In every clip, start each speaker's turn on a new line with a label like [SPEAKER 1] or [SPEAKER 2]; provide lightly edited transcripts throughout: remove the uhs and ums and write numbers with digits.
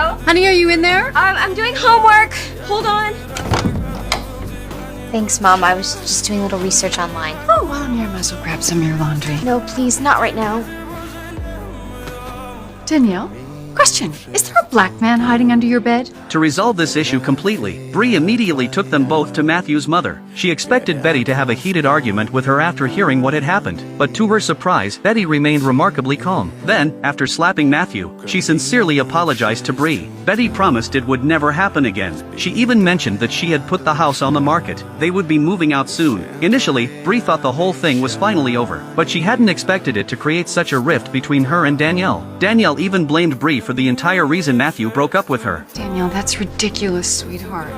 [SPEAKER 1] Hello.
[SPEAKER 2] Honey, are you in there?
[SPEAKER 1] I'm doing homework. Hold on.
[SPEAKER 3] Thanks, Mom. I was just doing a little research online.
[SPEAKER 2] Oh, well, here, might as well grab some of your laundry.
[SPEAKER 3] No, please, not right now.
[SPEAKER 2] Danielle? Question, is there a black man hiding under your bed?
[SPEAKER 4] To resolve this issue completely, Bree immediately took them both to Matthew's mother. She expected Betty to have a heated argument with her after hearing what had happened, but to her surprise, Betty remained remarkably calm. Then, after slapping Matthew, she sincerely apologized to Bree. Betty promised it would never happen again. She even mentioned that she had put the house on the market. They would be moving out soon. Initially, Bree thought the whole thing was finally over, but she hadn't expected it to create such a rift between her and Danielle. Danielle even blamed Bree for the entire reason Matthew broke up with her.
[SPEAKER 2] Danielle, that's ridiculous, sweetheart.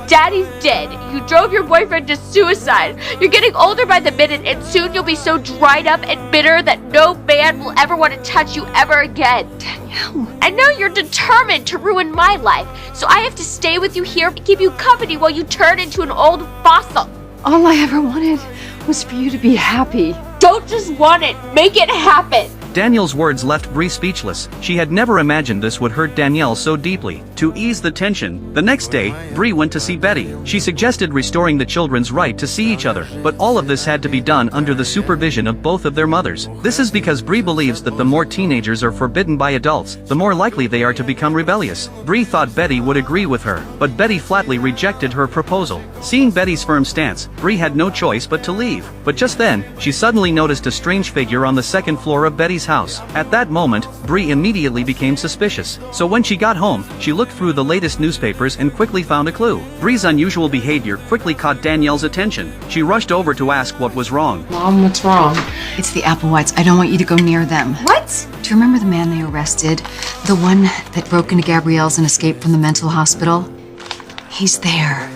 [SPEAKER 1] Daddy's dead. You drove your boyfriend to suicide. You're getting older by the minute, and soon you'll be so dried up and bitter that no man will ever want to touch you ever again.
[SPEAKER 2] Danielle.
[SPEAKER 1] I know you're determined to ruin my life, so I have to stay with you here and keep you company while you turn into an old fossil.
[SPEAKER 2] All I ever wanted was for you to be happy.
[SPEAKER 1] Don't just want it, make it happen.
[SPEAKER 4] Danielle's words left Bree speechless. She had never imagined this would hurt Danielle so deeply. To ease the tension, the next day, Bree went to see Betty. She suggested restoring the children's right to see each other, but all of this had to be done under the supervision of both of their mothers. This is because Bree believes that the more teenagers are forbidden by adults, the more likely they are to become rebellious. Bree thought Betty would agree with her, but Betty flatly rejected her proposal. Seeing Betty's firm stance, Bree had no choice but to leave. But just then, she suddenly noticed a strange figure on the second floor of Betty's house. At that moment, Bree immediately became suspicious. So when she got home, she looked through the latest newspapers and quickly found a clue. Bree's unusual behavior quickly caught Danielle's attention. She rushed over to ask what was wrong.
[SPEAKER 2] Mom, what's wrong? It's the Applewhites. I don't want you to go near them.
[SPEAKER 1] What?
[SPEAKER 2] Do you remember the man they arrested? The one that broke into Gabrielle's and escaped from the mental hospital? He's there.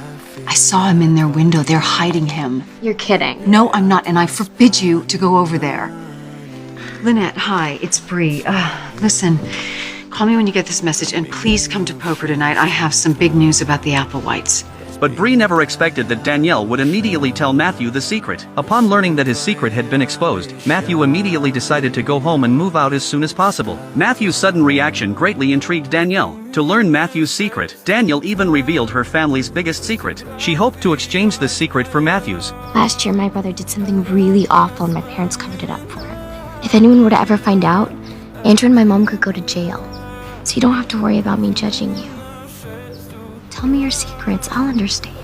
[SPEAKER 2] I saw him in their window. They're hiding him.
[SPEAKER 3] You're kidding.
[SPEAKER 2] No, I'm not, and I forbid you to go over there. Lynette, hi, it's Bree. Listen, call me when you get this message, and please come to poker tonight. I have some big news about the Applewhites.
[SPEAKER 4] But Bree never expected that Danielle would immediately tell Matthew the secret. Upon learning that his secret had been exposed, Matthew immediately decided to go home and move out as soon as possible. Matthew's sudden reaction greatly intrigued Danielle. To learn Matthew's secret, Danielle even revealed her family's biggest secret. She hoped to exchange this secret for Matthew's.
[SPEAKER 3] Last year, my brother did something really awful and my parents covered it up for him. If anyone were to ever find out, Andrew and my mom could go to jail. So you don't have to worry about me judging you. Tell me your secrets, I'll understand.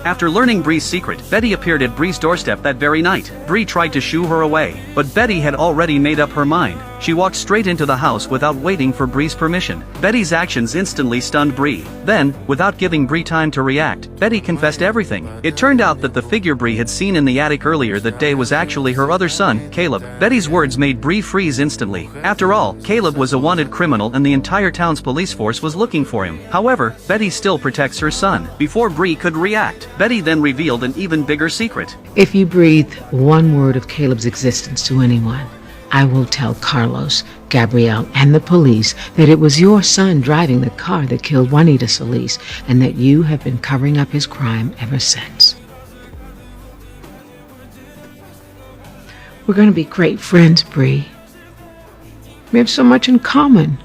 [SPEAKER 4] After learning Bree's secret, Betty appeared at Bree's doorstep that very night. Bree tried to shoo her away, but Betty had already made up her mind. She walked straight into the house without waiting for Bree's permission. Betty's actions instantly stunned Bree. Then, without giving Bree time to react, Betty confessed everything. It turned out that the figure Bree had seen in the attic earlier that day was actually her other son, Caleb. Betty's words made Bree freeze instantly. After all, Caleb was a wanted criminal and the entire town's police force was looking for him. However, Betty still protects her son. Before Bree could react, Betty then revealed an even bigger secret.
[SPEAKER 5] If you breathe one word of Caleb's existence to anyone, I will tell Carlos, Gabrielle, and the police that it was your son driving the car that killed Juanita Solis, and that you have been covering up his crime ever since. We're going to be great friends, Bree. We have so much in common.